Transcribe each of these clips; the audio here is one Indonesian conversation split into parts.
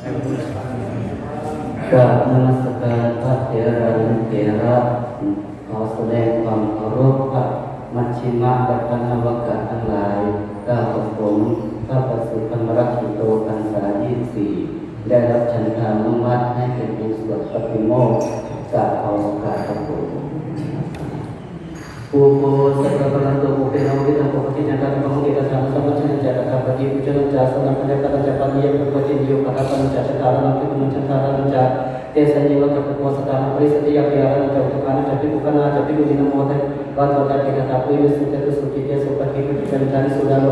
กราบนมัสการพระเถระเถระขอแสดงความเคารพพระมัชฌิมาและพระนวกะทั้งหลายก้าวผมพระประสิทธิพระรักขิโตพรรษา24ได้รับฉันทานุมัติให้เป็นผู้สวดปฏิโมกข์จากขอโอกาสครับผมปูโพสัพพะระโตปุเพนะวิตังปกติจันทร์มังคิตสัมสัมปชัญญะตถาปฏิปุจจนะสัมปัญญะปัญญะปัญญะปฏิโยคะปัญญะจัตตารังปิมุจันทารังจัตเตสัญญวัตถุโพสตาปริสติยาปิอารังจัตตุกานะจัตติปุกนาจัตติกุลินโมทัยวัตถุตัตติกตาปุยสุตตุสุติเตสุปฏิปุจจันทานิสุดาโล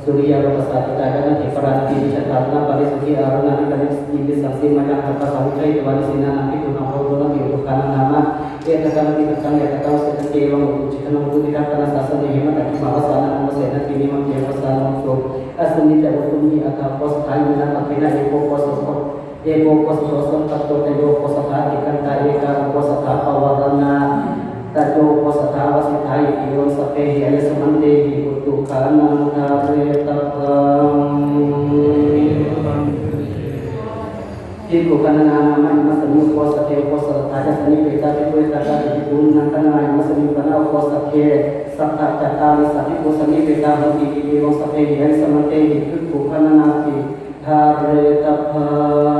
Surya Rapasati Kadana Hiparanti Dicatatna Parisuki Aruna Nikanis Jibis Sansi Majang Kata Sahucai Tuwani Sinan Nampi Tunang Haudona Biutukana Nama Ia Takana Tinakang Ya Katau Setan Kewang Ucikan Udutika Kana Sasan Hemat Aki Mahasana Umasena Kini Mamjaya Pasana Untuk Asuni Jabutuni Aka Pos Kai Minan Makina Eko Pos Soson Tato Tedo Pos Aka Ikan Taika Pos Aka Pawadana Tato posata wasitai iyon sapehi aya semantehi kutukanan karetakam Ikukanan nama masani posate posata jasani peta pitu kata digunakan nama masani kana posate sabta catali sati posani peta hati iyon sapehi aya semantehi kutukanan nati karetakam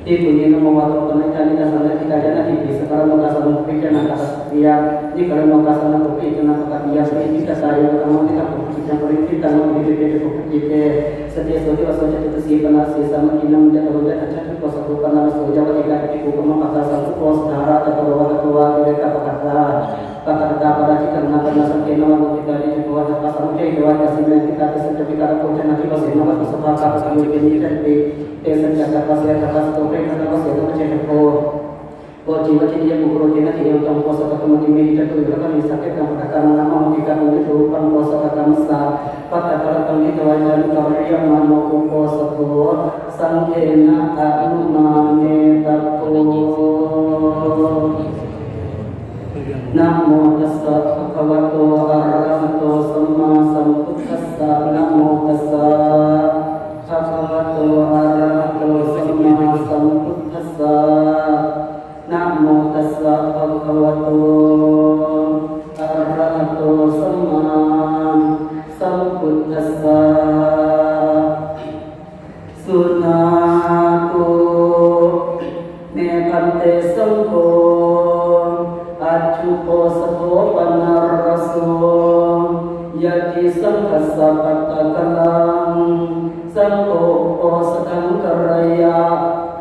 Ibu ni nama waktu penelitian kita sana kita jangan hidup sekarang mereka sana pikirkan kata dia ni kalau mereka sana pikirkan kata dia ini kita saya kalau kita pikirkan kita mau hidup kita setiap saja kita siapa nasi sama kita menjadi orang yang kuasa bukan nasi jawab kita itu cuma kata satu kuasa darah atau bawa ketua mereka kata pada kita karena sampai nama kita di kuat pasal kita dua kasih kita sertifikat kita nanti pas nama kita sepakat pasal ini dan Esen jaga pasir kata stopeng kata pasir itu macam ko jiwa dia bukro dia nanti yang tong puasa kata menimei itu kan misalnya kan kata nama mungkin itu kan puasa kata masa pada kala tong itu wajan kau yang mana puasa tu sangkena anumane tato Namo tassa bhagavato arahato samma sambuddhassa Namo tassa Bhagavato arahato samma sambuddhassa Namo tassa bhagavato arahato samma sambuddhassa Sunatu Nepante sangho Acupo sato panaraso Yati sanghasa patakalang Sangko po sakang karaya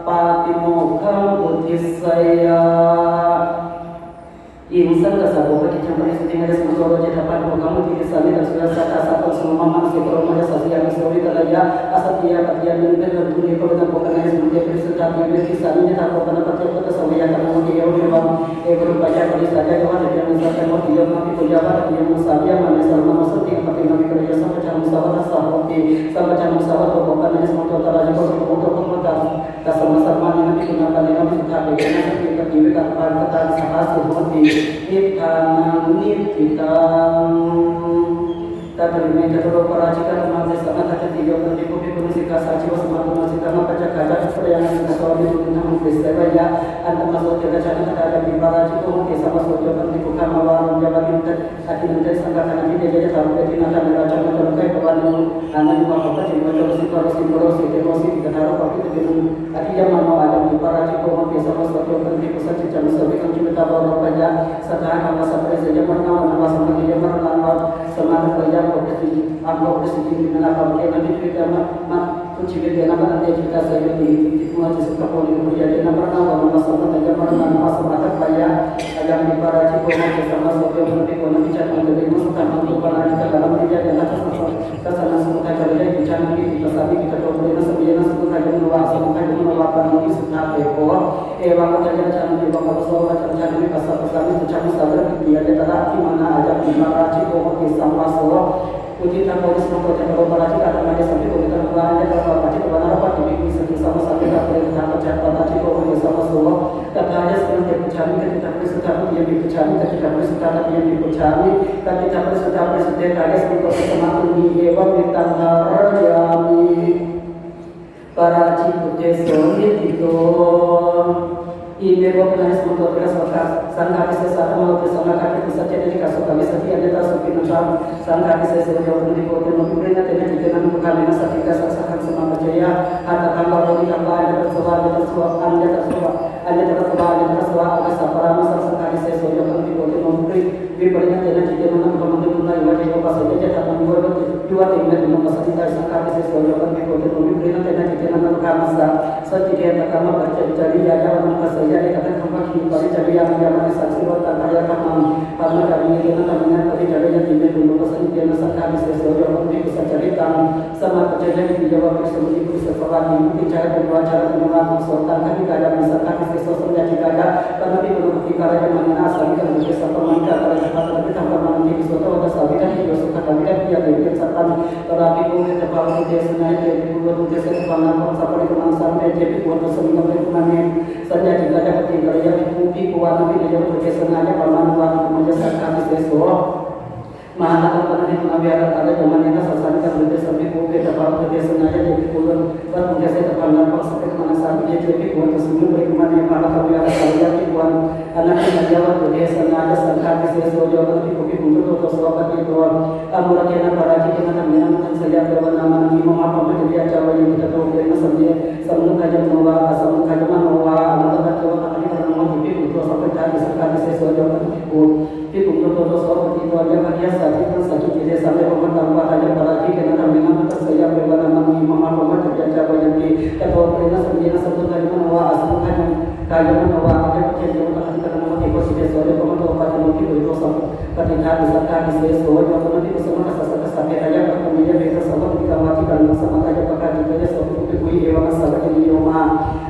Patimokhang utisaya Insan kasabo pati campur isuting ada semua dapat kamu tidak sami dan sudah satu semua mama si koroma sasiya misori kalaya asatiya patiya menber dan dunia kebetulan bukan hanya sebagai peserta yang kisahnya tak pernah pakai kata sawaya kamu dia memang berupaya pada saja kawan dia misalkan mau dia mati pejabat dia musabia mana sama masuk yang pakai nabi kerja sama macam musyawarah sahabat sama macam musyawarah bukan hanya semua total aja untuk sama-sama nanti gunakan dengan kita bagaimana kita diberikan kata sahas seperti Niptanang niptitang Tadrimai katoro parajikan Masih sangat kata tiga Berdiku bikunisi kasa jiwa Sematu masih kama baca kaca Peryangan kasawami Tunang peristiwa ya Anta masuk jaga cana Kata ada di parajiku Mungkin sama sojo Berdiku kama warung Jabatin Hati nanti sangka kanan Kita jadi taruh Jadi nanti neraca Menerukai Pemanu Anak juga Kata Jadi Menerusi Korosi Demosi Kita taruh Tapi itu Hati yang mau ada di parajiku Mungkin sama sojo Berdiku Saja Jam Sebikan Kita bawa Banyak Sekarang masa presiden pernah nama sama dia pernah semangat kerja profesi dengan apa mungkin nanti kita mak kunci dia nama nanti kita saya di semua suka poli kerja dia pernah nama sama dia pernah nama semangat kerja yang di para cipu macam sama sopir nanti nanti cakap lebih masukkan untuk para kita dalam kerja dan atas kesana semua kerja kita nanti kita sabi kita coba sebenarnya semua kerja luar semua kerja luar nanti sudah ekor waktu kerja jangan di bawah pesawat kerja di pasar pesawat macam sabar dia ada mana ada di para cipu kisah masuk Uji tak boleh semua kerja kolaborasi atau ada sampai kita melakukan kolaborasi kepada apa di sama sampai tak boleh kita kolaborasi kolaborasi sama semua tak hanya seperti pencari ketika bersetar yang dipecari ketika bersetar yang dipecari ketika bersetar ada seperti semakin di hewan di tangga rajami kepada sangka di sesat mau bersama kaki bisa jadi kasus kami setia di atas supin macam sangka di sesat jauh dari kota memberikan tidak jika nanti kami nasa tidak sasakan semua percaya harta tambah bagi tambah ada tersebar anda tersebar ada sapara masa sangka di sesat jauh dari kota memberi diberikan tidak jika nanti kami mengenai wajah apa saja jatah membuat dua tinggal di masa tidak sangka di sesat jauh dari kota memberikan tidak jika nanti kami masa setiap kami bercari jaga mengapa saja dikatakan kembali pada jadi yang saksi waktu kaya kami kami ini kami tapi jadi yang tidak dulu pesan dia masa kami sesuatu yang bisa cerita sama kejadian di Jawa Barat bisa sekolah mungkin cara kedua cara menyuarakan sultan kami kada bisa kami sesuatu yang tidak karena di belum kita yang mana asal kita bisa pemerintah pada cepat tapi tanpa menjadi sesuatu ada sahabat yang juga suka kami kan dia dari sultan tetapi mungkin tempat kita senai jadi buat kita sepanjang sampai kemasan jadi buat semua kemana saja jika dapat tinggal yang bukti kuat nabi dia berkesenannya paman kuat menjadi kami sesuatu mana apa nanti mengabiarkan ada zaman yang sasaran kan lebih sampai bukti dapat berkesenannya jadi buat mungkin saya terpandang sampai kemana saat dia jadi buat semua bagaimana yang para kami ada saja buat anak yang jawab berkesenannya sangka sesuatu jawab di bukti untuk sesuatu itu kamu lagi anak para kita dengan saja nama nabi Muhammad menjadi acara yang kita tahu dari masalah sebelum kajian bahwa sebelum kajian bahwa adalah jawab kami karena mau hidup untuk sampai cari sekali sesuatu yang itu untuk sesuatu itu ada bagian sakit jadi sampai pemerintah aja para kita karena memang saya berbeda nabi Muhammad menjadi acara yang kita tahu dari masalah sebelum kajian bahwa sebelum kajian bahwa ada bagian yang kita karena mau hidup sesuatu pemerintah pada mungkin itu sampai ketika misalkan sesuatu yang nanti bersama sampai aja kemudian mereka sama dikawati kalau sama aja pakai juga suatu kui ewa masalah ini yoma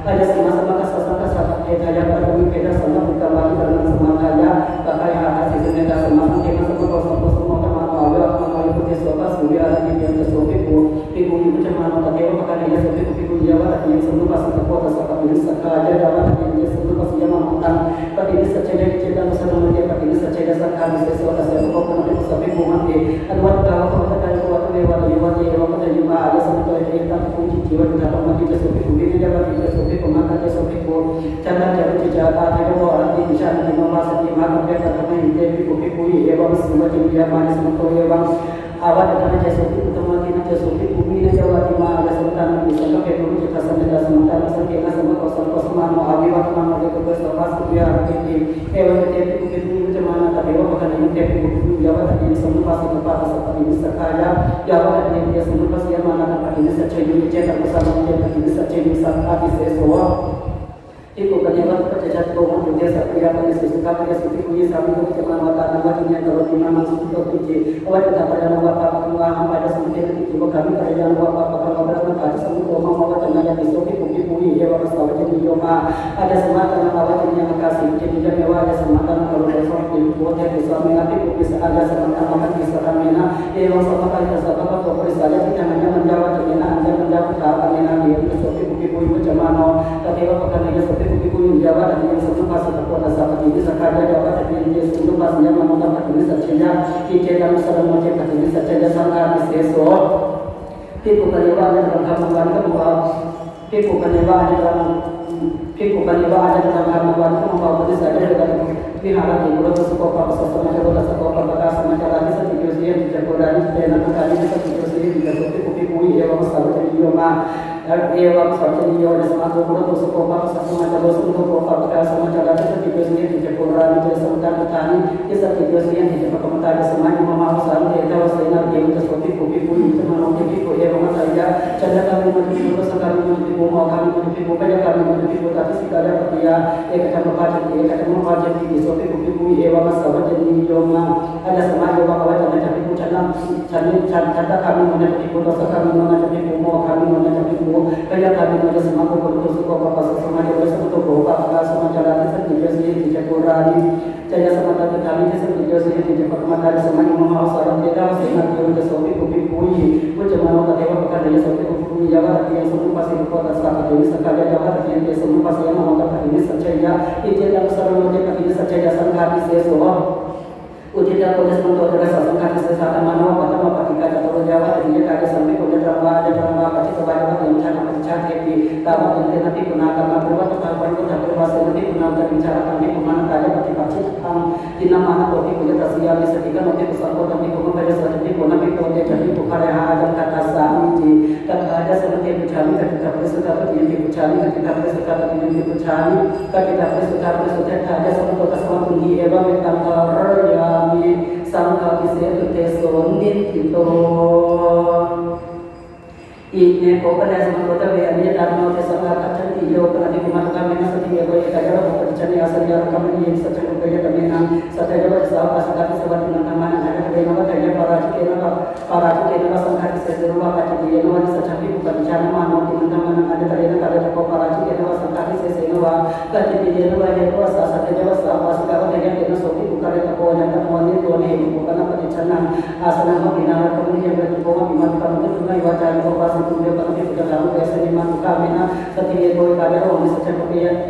ada sama-sama kasar-kasar aja pada mereka sama dikawati kalau sama aja pakai ada sesuatu yang sama kita semua teman awal mengalami sesuatu sudah ada di dalam sesuatu itu macam mana pakai pakai dia sesuatu itu dia ada yang semua pasti terbuat asal ini saja dapat dia semua pasti yang makan tapi ini secara cerita bersama dia tapi ini secara sakit sesuatu saya pokoknya itu sampai mati ada kalau ada semua yang kunci jiwa kita mati sesuatu ini dapat sesuatu pemakan sesuatu cara cara ada orang di sana di masa di mana dia kata ini tapi ya bang semua dia mana semua ya bang awal ada sesuatu teman kita sesuatu bumi ini Jawa di mana ada sesuatu bisa pakai dulu kita sampai sementara kita semua kosong mau abi waktu mau kita bersama biar ini itu mana tapi bukan ini tapi Jawa tadi semua pasti tempat seperti ini sekaya Jawa tadi dia semua pasti yang mana tempat ini secara cetak bersama dia ini secara bisa sesuatu itu penyebab percaya bahwa dia seperti apa yang sesuka dia seperti ini sampai ke mana nama dunia kalau di mana sudah tinggi awal kita pada nama apa pada seperti itu kami pada nama apa kalau pada semua mau tenaga di sopi bumi ya bapak tahu jadi yoma ada semata nama yang makasih jadi mewah ada semata kalau besok di buat yang bisa mengapi bisa ada semata makan bisa ramena ya sama kali sama apa boleh saja kita hanya menjawab dengan anda menjawab apa yang dia sopi bumi macam mana tapi apa kan dia Ibu Jawa dan yang sebelum pasti terkuat sahabat ini sekadar Jawa dan yang sebelum pastinya memohon ini saja kita dalam sedang mencetak ini saja sangat besok Piku kaliwa ada dalam kamuan bahwa Piku kaliwa ada dalam kamuan bahwa ini saja dalam pihak yang belum sekolah bersama dengan sekolah bekas masyarakat seperti itu yang dijagokan dan kali seperti itu juga Piku ya masalah jadi yoma Ewa seperti ini ada semacam kurang untuk sekolah semacam untuk sekolah bekas semacam ada seperti itu di Jakarta di semacam petani di seperti itu yang di Jakarta ada semacam memasak di Jawa Tengah di seperti kopi itu mana kopi ya rumah saya cara kami menuju sekali menuju rumah kami menuju banyak kami menuju tapi sekadar dia kita membaca di seperti kopi ewa masalah jadi yoma ada semacam bahwa ada tapi cara kami menuju kota kami menuju rumah kami menuju kaya kami ada semua bentuk suku apa sama ada bentuk apa sama cara kita di Jakarta saya sama kami di Jakarta ada semua mau saran kita sehingga kita sudah sopi kopi macam mana kita bukan hanya sopi kopi Jawa yang semua pasti kota saat ini sekali Jawa yang semua pasti yang mau kata ini saja itu yang selalu kita ini saja sangat sesuatu Ujian polis untuk adalah sasungkan kesesatan manual pada mapatikan atau Jawa dan dia ada sampai pada drama pasti kepada yang cara mencari kawan yang nanti gunakan berbuat ketahuan itu dapat bahasa nanti gunakan bicara kami kemana kaya bagi pasti di nama kopi punya tasya misalnya nanti pesan kota kami kepada seperti pun kami kota jadi bukan yang ada kata sami di kata ada seperti bercami ketika bersuka yang bercami ketika bersuka yang bercami ketika bersuka ada seperti kota sama tinggi eva metangkar yami sangka bisa tesonin itu ini kau pada zaman kota biarnya dalam desa kacang hijau karena di rumah kami nasi tiga kali kerja waktu cari asal jalan kami yang sejak kerja kami nang satu jawab sahabat sekali sahabat dengan teman ada kerja nama kerja para cikena sangkar sesuatu apa cikena nama sejak bukan bicara mana dengan teman ada kerja kau para cikena sangkar sesuatu kerja dia nama dia kuasa satu jawab sahabat sekali kerja kita sopi bukan kau yang temuan itu nih bukan apa bicara asal nama bina kami yang berjumpa bima kami itu cuma wajah kau Kemudian kami sudah tahu biasanya mantu kami setinggi boy kami orang sejak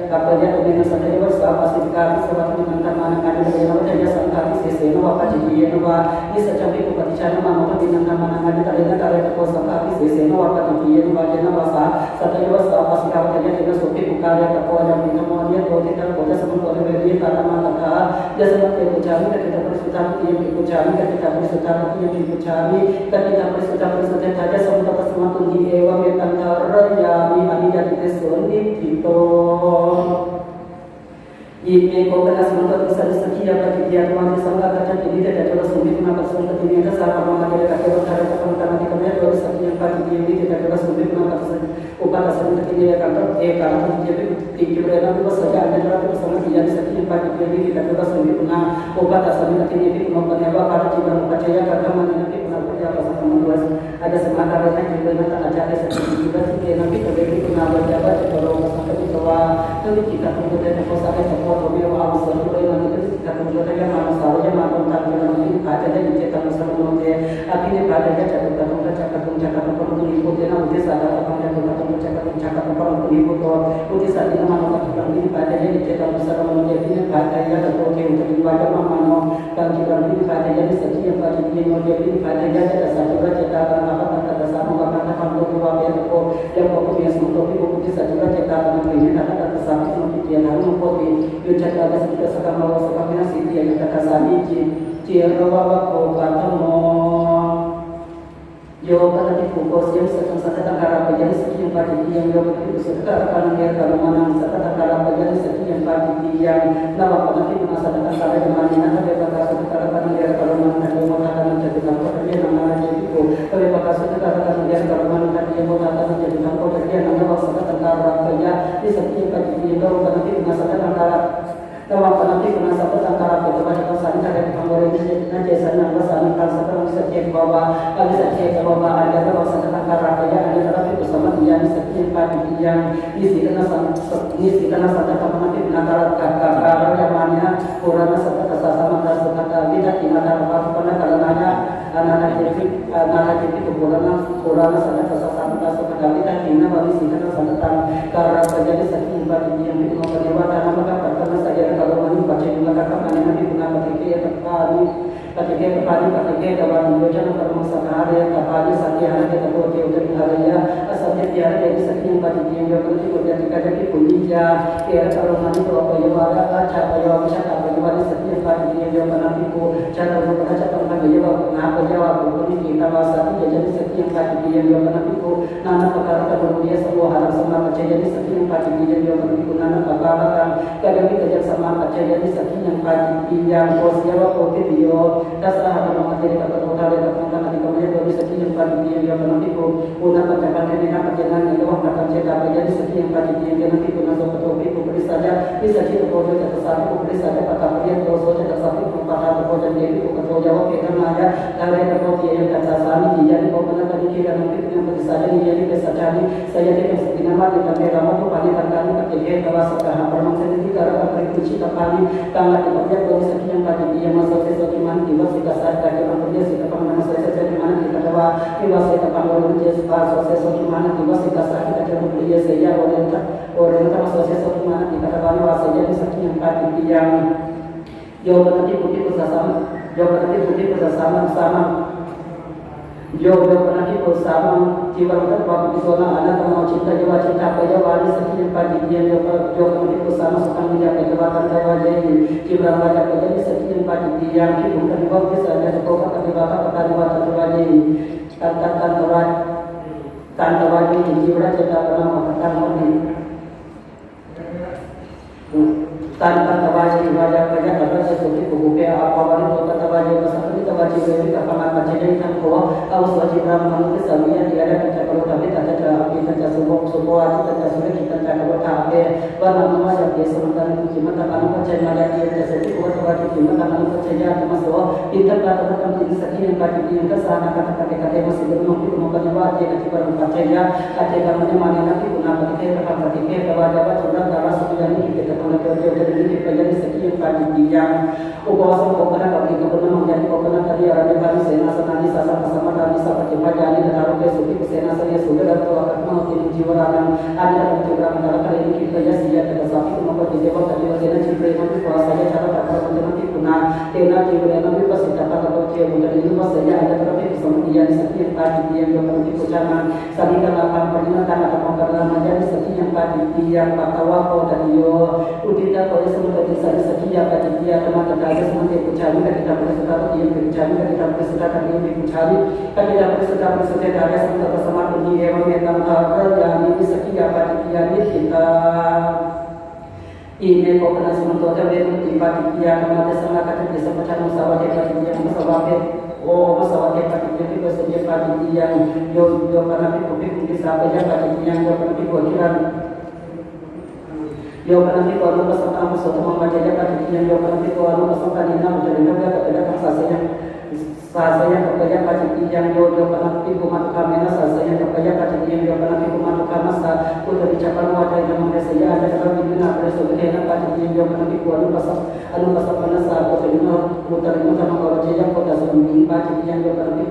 kapalnya dengan saja bersama pastikan sebab dengan mana kami dengan saja sangkati sesi apa jadi ini sejak itu bicara mana dengan mana kami terlihat dari kos sangkati sesi apa jadi bagian bahasa saja bersama pastikan dengan sopi bukan yang kapal yang kemudian kita boleh sebelum berdiri karena mana dia seperti bercari ketika bersutan yang bercari ketika bersutan yang bercari ketika bersutan saja semua bersama di ewa metangkar yami aniyat tesonin itu ini kau kena sementara besar sekian bagi dia tuan disangka kaca ini tidak ada sumber kenapa sementara ini ada salah mengajar kakek berkata karena di kamera dua sekian bagi dia ini tidak ada sumber kenapa upah sementara ini kantor karena dia tinggi berada di bawah saja ada dalam bersama dia sekian bagi dia ini tidak ada sumber kenapa upah sementara ini memperniaga para jiwa percaya karena mana ada semangat yang juga nak cari seperti juga sih nanti terjadi kenapa jabat kalau sampai di bawah nanti kita kemudian posaknya semua domino awal seluruh nanti kita kemudian yang mana sahaja mana tentang nanti ada yang dicetak bersama nanti akhirnya pada dia cakap perlu ikut dan udah sadar apa yang kita cakap perlu ikut udah saat ini mana kita ini pada yang dicetak bersama nanti akhirnya pada yang ada untuk dibaca mana dan kita ini pada yang sekian pada dia mau jadi pada yang ada satu cetakan apa kata sama karena kalau dua yang pokok yang semuanya pokok bisa juga cetakan ini karena kata sama itu dia harus mempunyai yucat ada sedikit sekarang bawa sekarang sih dia yang kata sami cirawa kau kata mau jawaban tadi fokus yang sekarang karena penjadi sekian pada dia yang itu sekarang dia kalau mana sekarang karena penjadi sekian pada dia nama nanti masa depan saya dengan ini ada batas sekarang dia kalau mana dia mau katakan jadi apa dia nama tapi bakas itu katakan dia kalau mana dia mau katakan jadi apa dia nama waktu tentara kerja di setiap pada dia kalau nanti masa depan kalau nanti masa tentara itu pada pesan ada di panggung ini nanti sana pesan kalau sekarang setiap bawa kalau setiap bawa ada waktu tentara kerja ada tapi bersama dia di setiap pada dia di sini karena sana nanti antara kakak yang mana orang seperti sama kata kita tidak apa karena kalau nanya anak-anak jadi kurang sana kesasar sekali dan ini bagi sini karena terjadi sakit bagi yang itu memperlebar karena karena saya kalau mana baca juga kakak mana nanti guna ketika kawan belajar kalau masalah ada yang kapalnya sakit hari kita buat dia udah hari ya asalnya dia ada jadi sakit bagi dia yang berarti ketika jadi punija kira kalau mana kalau apa yang ada cara yang bisa apa yang ada sakit bagi dia yang nanti cara berbaca tentang dia apa jawab ini kita bahasa jadi sakit bagi dia yang nanti nana perkara kemudian semua harap sama percaya jadi sakit bagi dia yang nanti nana perkara kadang kita jadi sama percaya jadi sakit bagi dia yang siapa video dasar hal materi kata utara dan tentang kemudian dari sekian pada dia yang nanti guna percakapan ini perjalanan itu akan cetak jadi sekian pada dia yang nanti guna sobat topik beri saja bisa kita proses atas satu beri saja kata dia terus atas satu pada proses dia itu ketua jawab kita ada dari ketua dia yang kata sami jadi pokoknya tadi kita nanti yang beri saja jadi kesajani saya tidak seperti nama kita merama tu pada tanggal ketiga bahwa sekarang permangsa ini karena berkunci kapal tanggal dipakai dari sekian pada dia masuk sesuatu mana kita saat kaki orang kerja kita pernah selesai di mana kita bawa kita saya panggung kerja selesai di mana kita saat kita jadi kerja saya orang masuk selesai di mana kita bawa saja di sekian kaki yang jawaban nanti putih bersama sama Yo pernah kita sama jiwa kita waktu itu anak mau cinta jiwa cinta apa jiwa ini sekian pagi dia yo pernah kita sama sukan menjaga jabatan jiwa jadi jiwa wajah jadi sekian pagi dia kita bukan waktu saja sekolah kata jiwa jiwa jadi tanpa wajib jiwa kita pernah mengatakan moni tanpa wajib wajah ada sesuatu buku apa wajib kata wajib seperti wajib itu apa macam jadi kan awas wajib ramah itu samanya dia ada kita kalau kami tak ada kita semua kita sudah kita tak ada apa warna nama yang dia sementara itu cuma tak akan percaya malah dia sesuatu kuat wajib cuma tak akan percaya cuma soal kita katakan ini sekian bagi dia kesana kata masih belum itu mau wajib nanti baru percaya kata kamu mana nanti guna kita akan percaya wajib sudah darah sudah ini kita akan percaya ini pelajari sekian bagi dia upawasan kokana bagi kokana menjadi kokana tadi arahnya bagi sena senani sasa sama dari sahabat jemaah dan taruh ke suki kesena saya sudah dan tua akan mengikuti jiwa yang ada dalam program dalam kali ini kita ya siap kita sapi kemampuan di dewan tadi bagaimana jiwa yang lebih kuasa saya cara takar menjadi punah tena jiwa yang lebih pasti dapat atau jiwa menjadi itu saya ada terapi kemudian sekian tadi dia yang lebih kucaman saling akan perlintahan atau pengkalan menjadi sekian tadi dia patawa kau tadi yo udita kau semua tadi sekian tadi dia teman-teman ada semua kucari kita bersetar dia kucari kita bersetar dia kucari kita bersetar dari semua bersama dunia yang memang yang ini sekian pada dia kita ini kau kena sementara dari tiba dia kemana sama kata dia semacam masalah dia dia masalah masalah dia pada dia itu sekian pada dia yo karena itu bisa saja pada dia yo karena itu kiran yo karena itu kalau peserta masuk membaca pada dia yo karena itu kalau peserta ini menjadi negara tidak sasanya sasanya kepada pada yang yo karena itu kamera sasanya kepada pada yang yo karena itu masa untuk dicapai wajah yang saya ada dalam dunia presiden pada yang yo karena itu anu pasal panasa atau mutar sama kalau jaya kota sebelum pada yang yo karena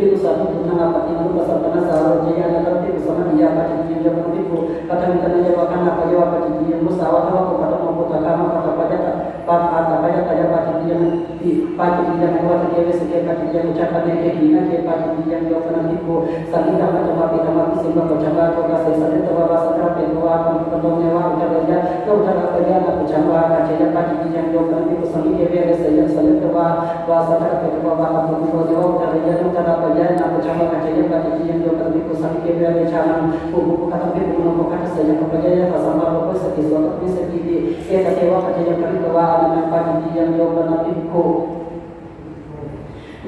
itu satu tentang apa yang anu pasal panasa jaya ada dalam itu sama dia pada yang yo karena itu kata kita jawabkan apa jawab pada yang musawat atau kata mau kama kata pada pada yang di pada yang buat dia sekian pada yang ucapan yang hina ke pada yang yo karena itu saling dapat apa kita sehingga coba atau kasih saja coba bahasa terapi doa penuhnya udah aja udah kerja aku coba kajian pada yang yo karena itu saling dia saya saling coba bahasa terapi coba bahasa penuhnya udah aja udah kerja aku coba kajian pada yang yo karena itu saling dia cara buku kata itu menunggu kata saya kepada ya sama apa sesuatu bisa di kita sewa kajian pada doa dengan pada yang yo karena itu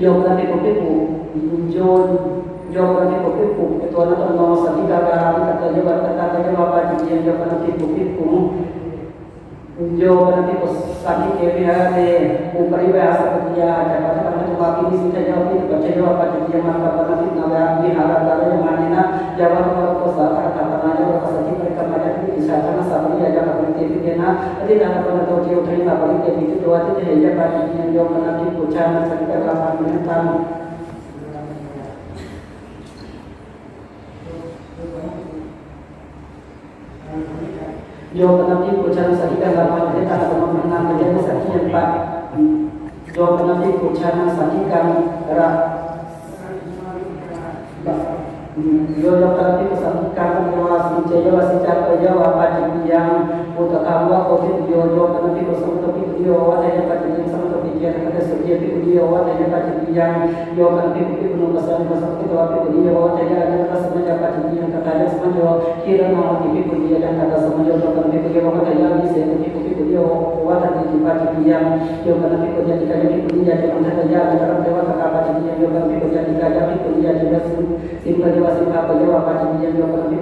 yo karena itu Jawab nanti kopiku, itu anak orang sakit gara katanya apa yang jawab nanti kopiku. Jawab nanti sakit kebia upari bahasa dia ada pada waktu ini sih jawab itu baca jawab apa dia maka nanti nama di harap yang mana jawab kalau kata katanya sakit mereka banyak bisa karena sama dia jaga berarti kena jadi dalam pada tahu dia terima balik itu doa itu dia pada yang jawab nanti ucapan sakit apa menentang Jawab nanti ucapan sakitan dapat kita akan menang menjadi sakitan Pak. Jawab nanti ucapan sakitan Jawab nanti sakitan jawa secara jawa pada yang untuk kamu aku jawab nanti bersama video ada yang pada yang sama dia ada sedia video ada yang pada yang jawab nanti penuh pesan itu apa video ada yang ada semuanya pada yang kata semua kira nama video dia dan kata semua jawab nanti video kata yang bisa video wata di pada yang jawab nanti kerja di kajian dia dengan kata yang dalam dewa kata pada yang jawab nanti kerja di kajian dia juga simpan dewa simpan jawab pada yang jawab nanti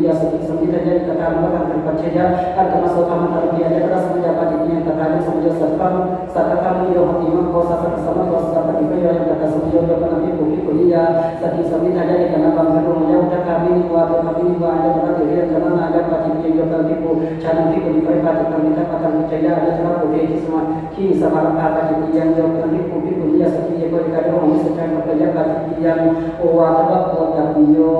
dia semuanya jadi kata Allah akan percaya akan masuk kamar dia ada semuanya pada yang kata semuanya serta kami yang imam kuasa bersama kuasa juga yang kata semuanya jawab nanti kuliah tadi semuanya ada karena bangsa rumahnya udah kami ada pada diri karena ada pada yang jawab nanti cara nanti pada kami akan percaya ada cara kuliah semua kini sama kata yang jawab nanti kuliah seperti yang kita tahu secara kerja pada yang wajib kota bio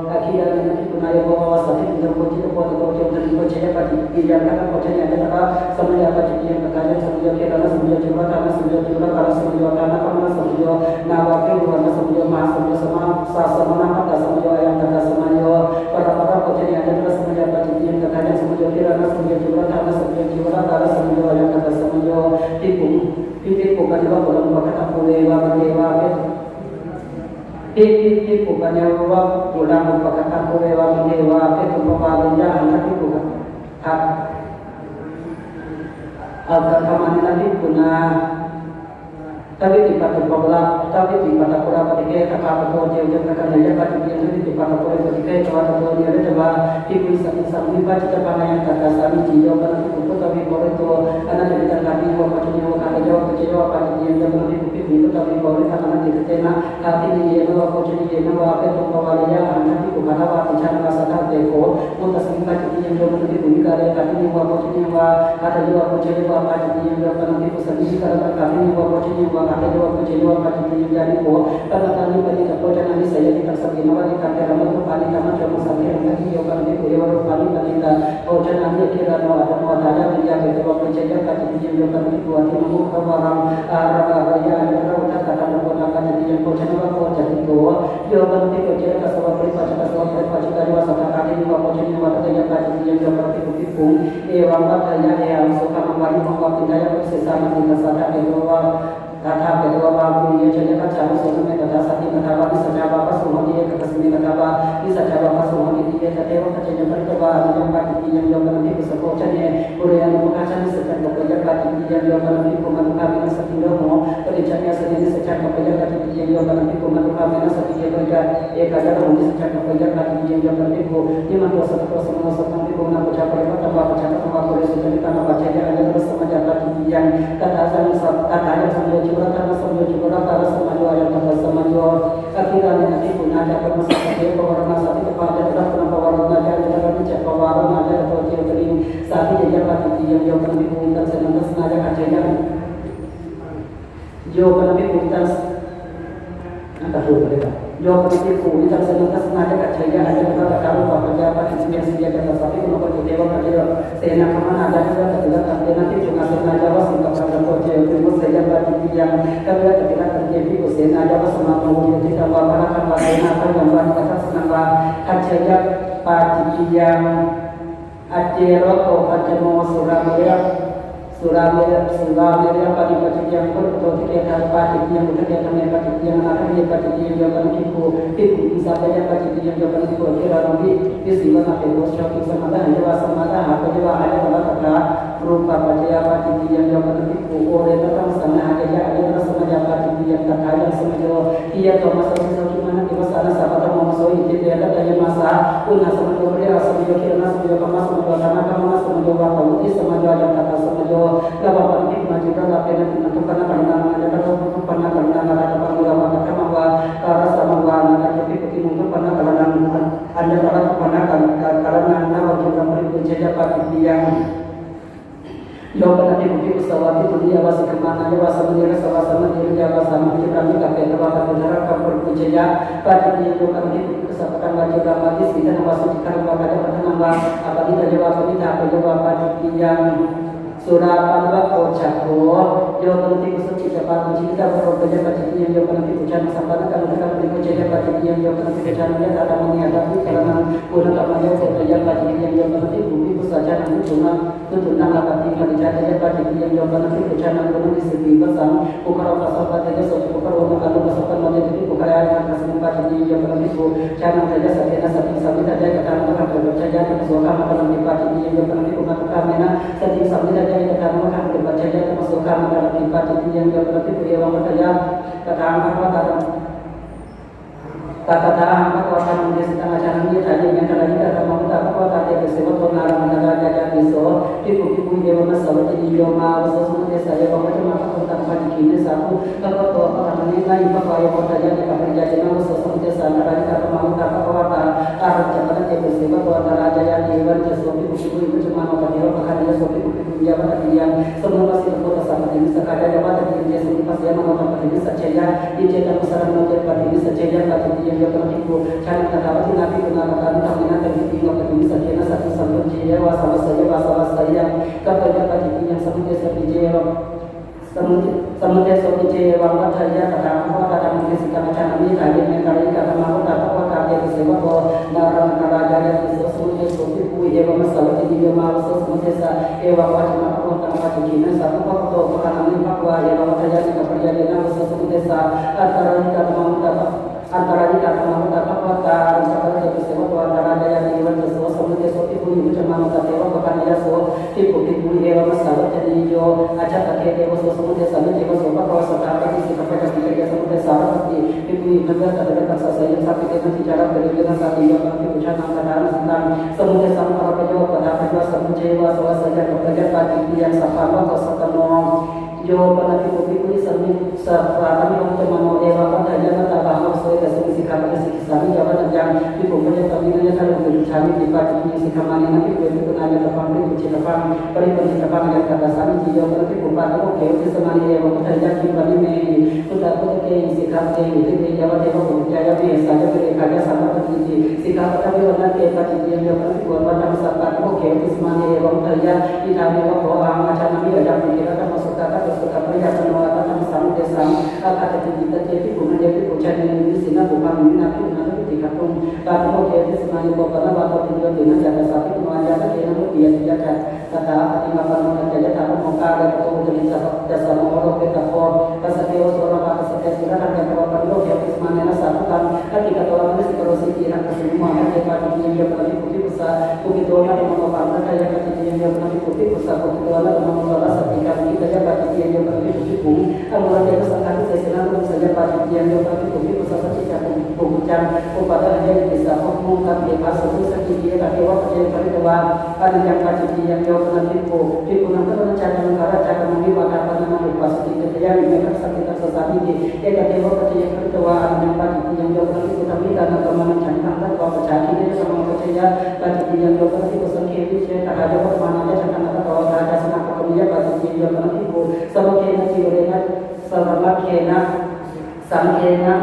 akhirnya nanti punaya bawa sakit dan kunci kota yang percaya pada yang karena kocen yang ada sambil apa yang berkajian sambil kira sambil coba karena sambil coba karena sambil karena karena sambil nawakil karena sambil mas sambil sama sama nama sambil yang kata sambil para kocen yang ada sambil apa yang berkajian sambil kira sambil coba karena sambil coba karena sambil yang kata sambil tipu bukan juga belum pakai aku dewa itu bukannya bahwa pulang merupakan aku dewa itu pembahagia anak itu hak agar kemana nanti guna tapi di pada pola tapi di pada pola ketika kata betul dia akan dia pada dia di pada pola ketika kata betul dia coba ibu sambil baca cepat yang kata sami jiwa pada itu tapi pola itu karena dari kami bahwa macamnya kata jawab kecewa pada dia berarti itu tapi pola karena di ketena hati dia bahwa macam dia bahwa itu pawalnya anak itu kata waktu cara masalah deko mutaslim pada dia berarti itu karena kami bahwa macamnya ada jawab kecewa pada dia berarti itu sendiri karena kami bahwa macamnya ada jawab kecewa pada dia dari ko karena kami pada kepojan nanti saya kita sabdi nawa di kata ramal kali kami cuma sabdi nanti yo kan itu yo kali kita pojan nanti kira ada menjaga jawab kecewa pada dia kan itu buat ilmu kawaram raya ada utak kata menggunakan dia pojan nawa pojan itu yo kan itu kecewa kasawat pada dua sama kali dua pojan nawa pada pada dia kan itu pun wambat hanya yang suka membagi mengkopin daya bersama di masyarakat kedua kata kedua babu ia jadi kacau sebelumnya kata sati kata babu bisa jawab apa semua dia kata sini kata babu bisa jawab apa semua dia kata orang kacau yang berkata yang pagi yang jawab nanti bisa kocanya orang yang mengacau sekitar bekerja pagi yang jawab nanti pembantu kami seperti domo kerjanya sendiri secara bekerja pagi yang jawab nanti pembantu kami seperti dia bekerja kadang nanti secara bekerja pagi yang jawab nanti ini mantu satu semua nanti pembantu capai tambah boleh sesuai karena bacanya ada terus sama jabat yang kata yang sambil karena sambil juga karena sama jual yang kata sama jual akhirnya nanti pun ada permasalahan dia pewarna saat itu pada terus kenapa warna aja kita bicara pewarna aja atau dia beri saat ini jabat yang jauh lebih puntas senang sengaja kacanya jauh lebih puntas entah dulu mereka jauh lebih puntas sengaja kacanya ada juga kalau bapak jabat itu yang sedia kata sapi kenapa kita kerja saya kemana ada juga ketika nanti juga sengaja was untuk saya bagi yang kemudian ketika terjadi usia ada bersama pengunjung kita bahwa akan bagaimana apa yang kata senang kacanya pagi yang acero atau kacamo Surabaya pagi yang berbentuk kegiatan pagi yang kegiatan pagi yang akan pagi yang itu bisa saja pagi yang kira nanti di sini sampai bos shopping sama apa juga ada kata berupa pagi yang oleh datang sana ada sama pagi yang terkadang sama ia atau masa gimana di sana sahabat mau masuk itu dia ada masa pun sama dia sama kira sama masuk karena kamu masuk waktu sama ada kata sama Lawan ini juga tapi nanti karena ada pernah bahwa rasa bahwa nanti kita mungkin pernah ada karena nama juga berbicara pagi yang Jawaban nanti mungkin pesawat itu dia masih kemana ya sama-sama sama kita kakek terbatas benar kamu berbicara pada dia juga nanti kesempatan baca dramatis kita masuk kita pada nambah apa kita jawab yang surah Al-Baqarah cakor yo nanti kusuk cepat kita berbeda pada yang yo nanti ucapan sampai kalau kita berbicara pada yang yo nanti bicaranya ada menghadapi karena udah namanya berbeda pada yang yo nanti bumi saja nanti cuma itu nama tinggal bicara pada yang yo nanti bicara nanti disebut besar ukara pasal pada suatu ukara kalau pasal pada jadi ukara yang kasih pada yang yo nanti cara saja sampai saja kata orang berbicara kita suka makan pada yang yo nanti umat kami sampai yang kata makan berbaca termasuk kami dalam tempat yang berarti beliau berkata kata apa kuasa menjadi setengah jalan dia tadi yang kata kita mau tak apa kata disebut pengarang negara gajah iso ibu dia masalah jadi joma sesuatu saya bawa cuma tentang pada kini satu apa tuh apa namanya lain apa yang berkata yang kerja dengan sesuatu sana tadi kata mau tak apa arah jalan dia disebut antara jaya dewan sesuatu ibu cuma mau dia bahkan dia sesuatu dia pada yang semua masih berkota sama ini sekadar dapat dia sendiri pasti yang mau pada ini saja dia tidak besar mau pada ini saja pada dia yang berarti cara kata nabi kenal kami tak minat dan tinggal pada ini saja satu sampai dia wasal saja bahasa je wang bataya kadang apa kadang mungkin sikap macam ini kajian mentari kadang mau tak apa kajian sewa ko narang narajaya sesuatu sesuatu pui ewa masalah di dia mau sesuatu desa ewa wajib apa tanpa cikina satu waktu pekan ini pakwa ewa bataya di kapriya dengan sesuatu desa antara kita mau antara kita mau dapat kota antara kita sewa antara daya di luar sesuatu sesuatu pui macam mau tak ewa pekan ya so tipu ewa masalah jadi yo aja tak ewa sesuatu desa ni ewa sopa kalau sekarang ini sikap pada kita sesuatu desa seperti tipu negara ada paksa saya sampai kita bicara dengan saat ini nanti ucapan kata tentang semuanya sama para pejabat pada pejabat semuanya saja kepada pagi yang sama atau setelah जो बना के कोई कोई सभी प्रार्थना में तो मनो एवं पर जना ता बाहर से कैसे किसी काम में किसी सामी जब जान कि को मुझे तभी ने था लोग छामी की बात की किसी कमाने ना कि कोई तो ना जब पाने कुछ लफा बड़ी बड़ी लफा में का सामी चीजों पर के को बात को के उस समाने एवं पर जना की बनी में तो ताको के सिखा के उसे के जब देखो को क्या भी ऐसा जब देखा गया sama की सिखा पता भी वाला के बात की जो पर को वाला सब बात को के उस समाने एवं पर जना कि नाम को आम अच्छा नाम ada pikiran kan masuk kata perjalanan awal sama desa kata kita jadi kemudian jadi ucapan ini sehingga bukan ini nanti ketika pun kalau kita semuanya bapak bapak tinggal dengan jaga sapi kemudian kita dia tidak kata lima tahun saja tapi mau ada atau jadi dasar orang kita pun kasih orang apa kasih kita kan yang bapak itu dia semuanya satu kan ketika orang ini kalau sih kira semua ada pada dia berarti putih besar begitu orang yang mau bapak kayak kata dia berarti putih besar begitu orang yang mau bapak setingkat kita ya berarti dia berarti putih kalau dia kesalahan saya senang saja pada dia berarti putih besar saja pembicara kepada dia bisa mengungkap dia pasal itu saja dia tapi waktu dia berdua ada yang pada dia jawab nanti nanti orang cara negara cara membuat apa namanya pasti kita yang mereka kita sesat ini dia kata waktu dia berdua ada yang pada dia jawab nanti kita berikan atau macam apa kalau percaya dia sama percaya pada dia jawab nanti pesan kiri saya tak ada mana aja jangan kata kalau ada senang kemudian pada dia jawab nanti sama kena ciumannya sama kena sangkena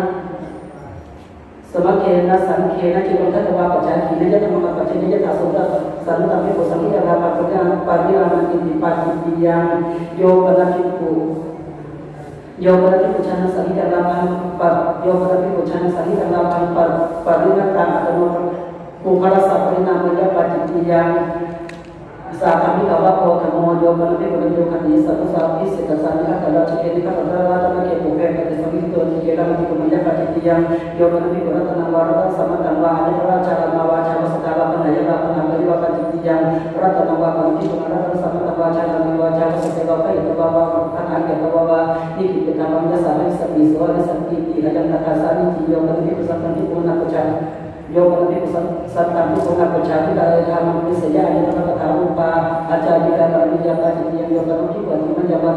semakin sangkena kita tahu apa jadi ini jadi mengapa percaya dia tak sudah selalu tapi bosan kita dapat kerja pagi lama di pagi yang yo berarti pucana sahih dalam yo berarti pucana sahih dalam pardina kan atau kukara sapri namanya pagi yang saat kami kawa ko kamu jo berarti berarti kami satu sapi sekasarnya kalau cikini kan adalah tapi bukan pada sami itu jika kami kemudian pagi yang yo berarti berarti tanah sama tanah ada cara bawa cara segala pendaya apa namanya pagi yang berarti tanah nanti kemana sama tanah cara bawa cara segala itu bawa kan ada bawa ini kita namanya sama seperti soal seperti tidak kata sami yo berarti pesan itu pun aku cari yo berarti serta itu pun aku cari dari kamu saja ada tahu pak acara kalau dijabat yang yo berarti buat menjabat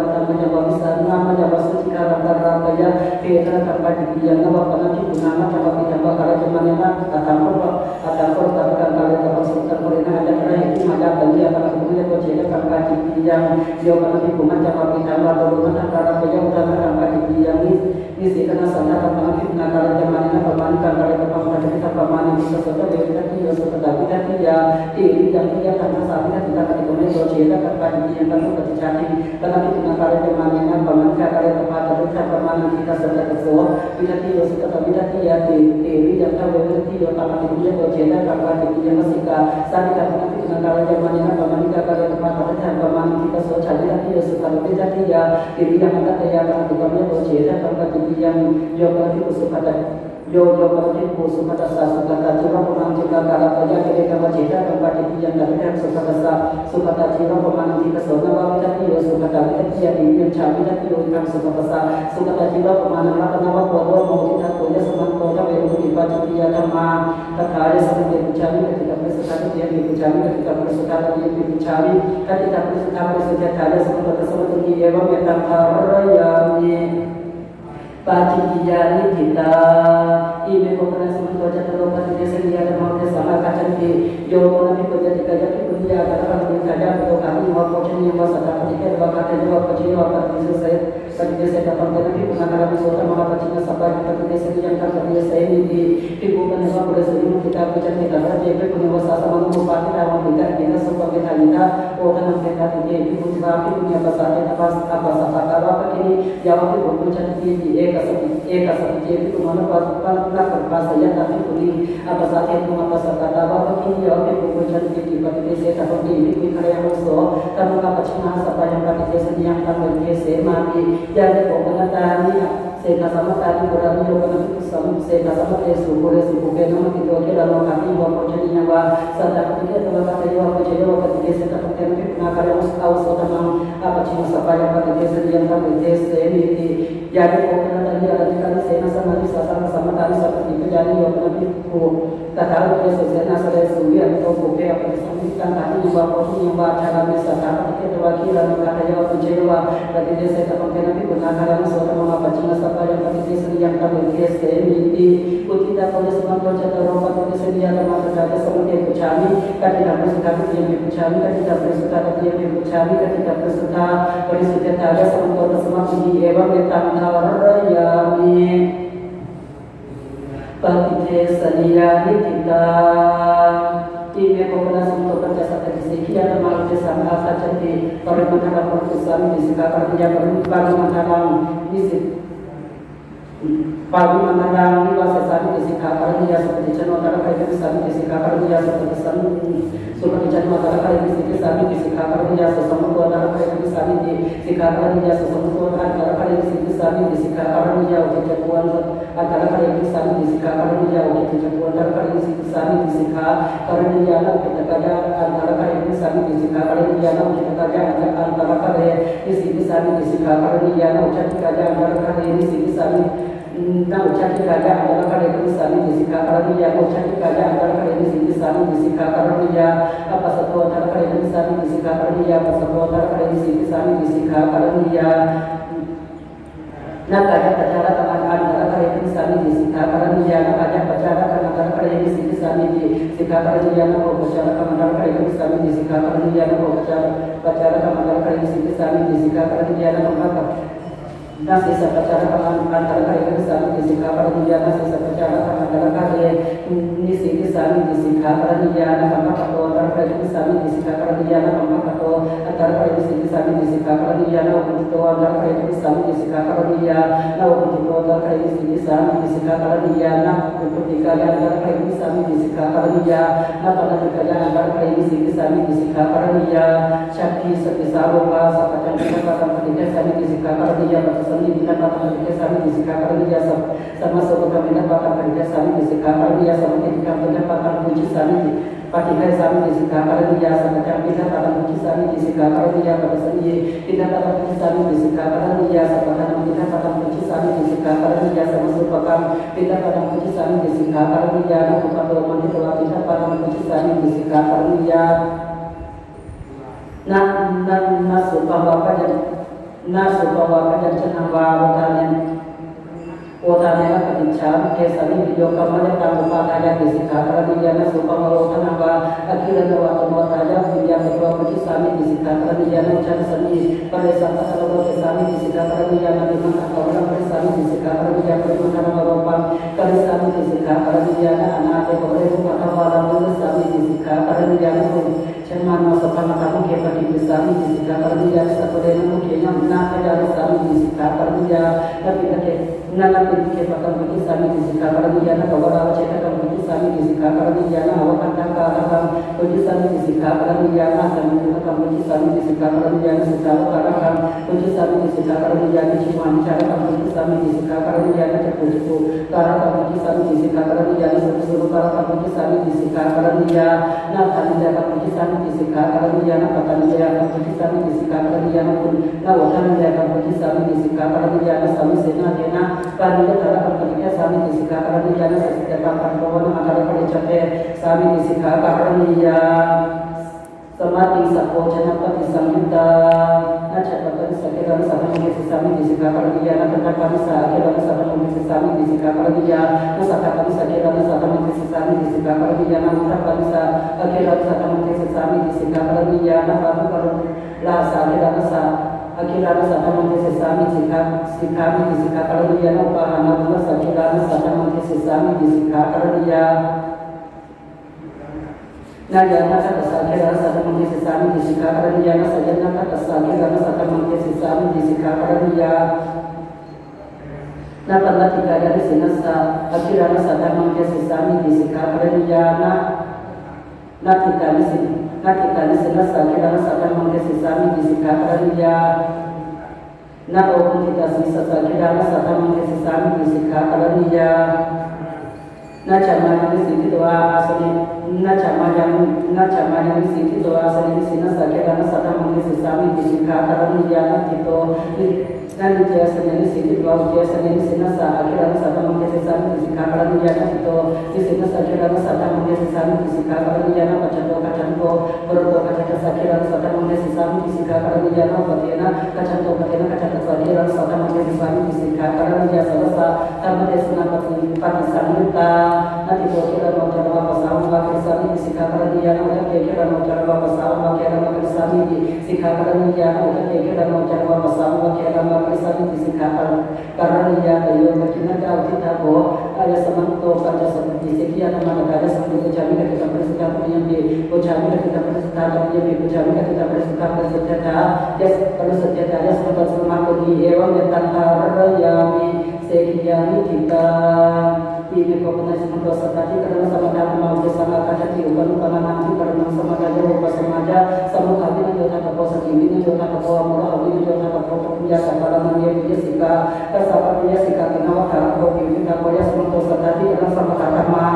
bisa nama jabat suci kalau berapa ya kita tempat yang nama nanti nama coba kita kalau cuman atau tapi kalau tempat sekitar mereka ada itu ada bagi apa kemudian kau cek tempat yang yo berarti bukan coba kita baru antara yang utama tempat yang ini sih karena sana tempat kita kalau zamannya permankan kalau tempat kita permanen bisa sudah kita tidak sudah kita tidak yang dia karena saat ini kita ketika kalau cerita tempat yang tentu ketika karena kita kalau zamannya permankan kalau tempat kita permanen kita sudah kesuai kita tidak sudah kita tidak yang tahu berarti yang tempat itu kalau cerita tempat yang masih saat kita kalau zamannya permanen kalau tempat kita permanen kita sudah kita tidak sudah kita tidak yang ada yang kita kalau cerita tempat yang berarti sudah yo berarti sudah kata cuma pemain juga kalau saja kita cerita tempat itu yang kita sudah cuma pemain kita sudah bawa kita sudah kita dia yang cari kita yang sudah cuma pemain apa nama bahwa mau kita punya semangat kita baru dibaca dia sama kata seperti mencari ketika bersekali dia mencari ketika bersekali dia mencari ketika bersekali ada seperti dia meminta yang pagi ini kita ini komunikasi mencoba terlalu di sini ada mau sama kacan di jauh nanti kerja di kuliah karena kami kerja untuk kami mau coaching yang masa tak kita bakal juga coaching apa bisa saya dapat nanti pengacara wisata mau coaching sampai kita di sini yang kan kerja saya di bukan sama pada sini kita kerja kita saja punya masa sama bupati dan kita kita semua kita Kota Nampeta Tige, Putra, Punya Pasade, Apasataka, Kini, Yawa, Puchan, Eka Sati, Pumana Pasa, Yata, Puri, Apasate, Pumapasataka, Kini, Yawa, Puchan, Pati, Tapi, Mikarayamoso, Tamuka Pachina, Sapaya, Pati, yang Tamu, Mati, Yadi, Pokanatani, Seka sama tadi berarti orang itu sama seka sama tesu boleh sebuah nama itu oke dalam kaki bahwa jadi nyawa sadar ketika dalam kaki bahwa jadi bahwa ketika saya tak mungkin nak ada aus atau mau apa cuma supaya pada desa yang tak desa ini jadi pokoknya tadi ada di kali saya sama di sama tadi seperti itu jadi yang lebih tak tahu dia sebenarnya saya sendiri atau bukan apa disebutkan tadi bahwa yang cara bisa tak ketika wakilan kata jawab menjawab tadi dia saya tak mungkin tapi benar karena suatu mau apa cuma yang pasti yang kami biasa ini kita boleh semua project orang pada sedia dalam kerja seperti kami kita bersuka yang kami kita bersuka yang kami kita bersuka bersuka ada semua semua ini ewa betanda ya mi pati sedia kita ini komunitas untuk kerja satu sekian malam bersama saja di permandangan perpustakaan di sekitar yang permandangan di Pagi menandang di bahasa sami disikapkan dia seperti channel antara kali sami disikapkan dia seperti seperti channel antara kali sami disikapkan dia sesama tu antara kali sami disikapkan dia sesama tu antara kali sami disikapkan dia untuk jatuhan antara kali sami disikapkan dia untuk jatuhan antara kali sami disikapkan dia untuk kerja antara kali sami disikapkan dia untuk kerja antara kali sami disikapkan dia untuk kerja antara kali sami na ucaki kaja antara kali ini sami disikapkan dia ucaki kaja antara kali ini sami disikapkan dia apa satu antara kali ini sami disikapkan dia apa satu antara kali ini sami disikapkan dia na kaja kacara antara kali ini sami disikapkan dia na kaja kacara antara kali ini sami disikapkan dia na kacara antara kali ini sami disikapkan dia na kacara antara kali ini sami disikapkan dia na nasi sepacara antara kali sami disikapkan dia nasi sepacara antara kali ini sami disikapkan dia na antara kali sami disikapkan dia na antara kali sami disikapkan dia na untuk antara kali sami disikapkan dia na untuk antara kali sami disikapkan dia na untuk dikali antara kali sami disikapkan dia na pada dikali antara kali sami disikapkan dia syakti sebesar apa sepacara ketika sami disikapkan dia sami dikatakan kerja sami disikapkan dia sama sebuah pendapatan kerja sami disikapkan dia sama ketika pendapatan puji sami pakai sami disikapkan dia sama pendapatan puji sami disikapkan dia pada sendiri pendapatan puji sami disikapkan dia sama pendapatan puji sami disikapkan dia sama sebuah pendapatan puji sami disikapkan dia untuk pendapatan puji sami disikapkan dia na supaya cenang Otanya kebicara kesali video kamera tanpa patahnya disikapkan dia na supaya otanya akhirnya waktu otanya dia ketua puji sami disikapkan dia na ucap seni pada saat kalau sami disikapkan dia na dimana orang sami disikapkan dia perlukan beberapa kali sami disikapkan dia na anak boleh buka kawalan sami disikapkan dia na cuman masa kamu kepada sami disikapkan dia satu dari mungkin nak ada sami disikapkan dia tapi nak kepakan bagi sami disikapkan dia na kawalan cekakan bagi sami disikapkan dia na awakan tangkapan bagi sami disikapkan dia na sami bagi sami disikapkan dia na secara karakan bagi sami disikapkan dia na cuma cara bagi sami disikapkan dia na cepu-cepu karakan bagi sami disikapkan dia na seluruh karakan bagi sami disikapkan dia na tanda bagi sami disikapkan dia na patanda bagi sami disikapkan dia na pun na wakan dia bagi sami disikapkan dia na sami sena kena pada ketika sami disikapkan dia na setiap perempuan antara pada sami disikapkan dia Samati sakho janapati samyuta nachapati sakirana sabani sami disikapkan dia na katakan sakirana sabani sami disikapkan dia na sakatan sakirana sabani sami disikapkan dia na katakan sakirana sabani sami disikapkan dia na baru la sakirana sakirana sabani sami disikapkan dia na bahana sakirana sabani sami disikapkan dia Najana kata sakira sata mangke sesami disikaran jana sajana kata sakira sata mangke sesami disikaran ya na pala tiga dari sinasa akira sata mangke sesami disikaran jana na kita di sinasa akira sata mangke sesami disikaran ya na okun kita sisa sakira sata mangke sesami disikaran ya na chama ni siti doa asani na chama yang siti doa asani sina sakira na sata mangke sesami disikaran ya na tito na dia asani siti doa dia asani sina sakira na sata mangke sesami disikaran ya na tito sina sakira na sata mangke sesami disikaran ya na kacanto berdo kacanta sakira na sata mangke sesami disikaran ya na patiena kacanta sakira na sata mangke sesami disikaran ya salasa tamade suna pati sanita nanti kira mau cara apa sama pakai sami disikaran dia nak kira mau cara apa sama kira pakai sami disikaran dia nak kira mau cara apa sama kira pakai sami disikaran karena dia tahu macam mana kita boh ada semangat pada seperti sekian nama ada seperti kami kita bersedia punya di kami kita bersedia punya di kami kita bersedia ya kalau setiap ada seperti semangat di ewan tentang yami sekian kita ini komunitas dosa tadi karena sama dengan mau bersama kaca diubah nanti karena sama kaca lupa semaja sama kami nanti orang apa sakit ini orang apa murah ini orang apa biasa kalau dia punya sika sama punya sika kenapa kalau ini tak boleh sama dosa tadi karena sama kaca mah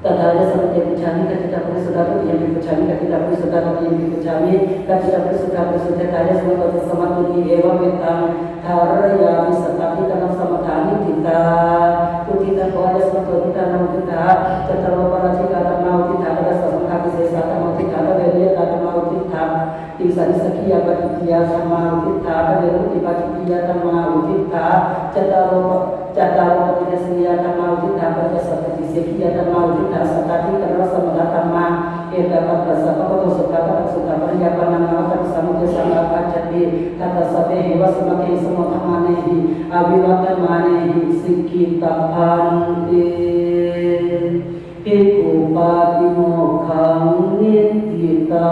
tadanya sama dia berjami ketika bersaudara dia berjami ketika bersaudara dia berjami ketika bersaudara tadanya sama sama tuh ewa mentang harya bisa tapi karena sama kami kita kita boleh sebetulnya kita mau kita setelah para jika mau kita ada sama kami sesat mau kita ada dia ada mau kita bisa disekia bagi dia sama kita ada dari bagi dia sama kita setelah tidak sedia mau kita pada seperti sekia dan mau kita sekali karena sama datang mah kita dapat rasa apa suka perhiapan nama akan sama sama akan jadi kata sampai hewa semakin semua manehi abiwatan manehi sikitapan iku pati mokhang nitita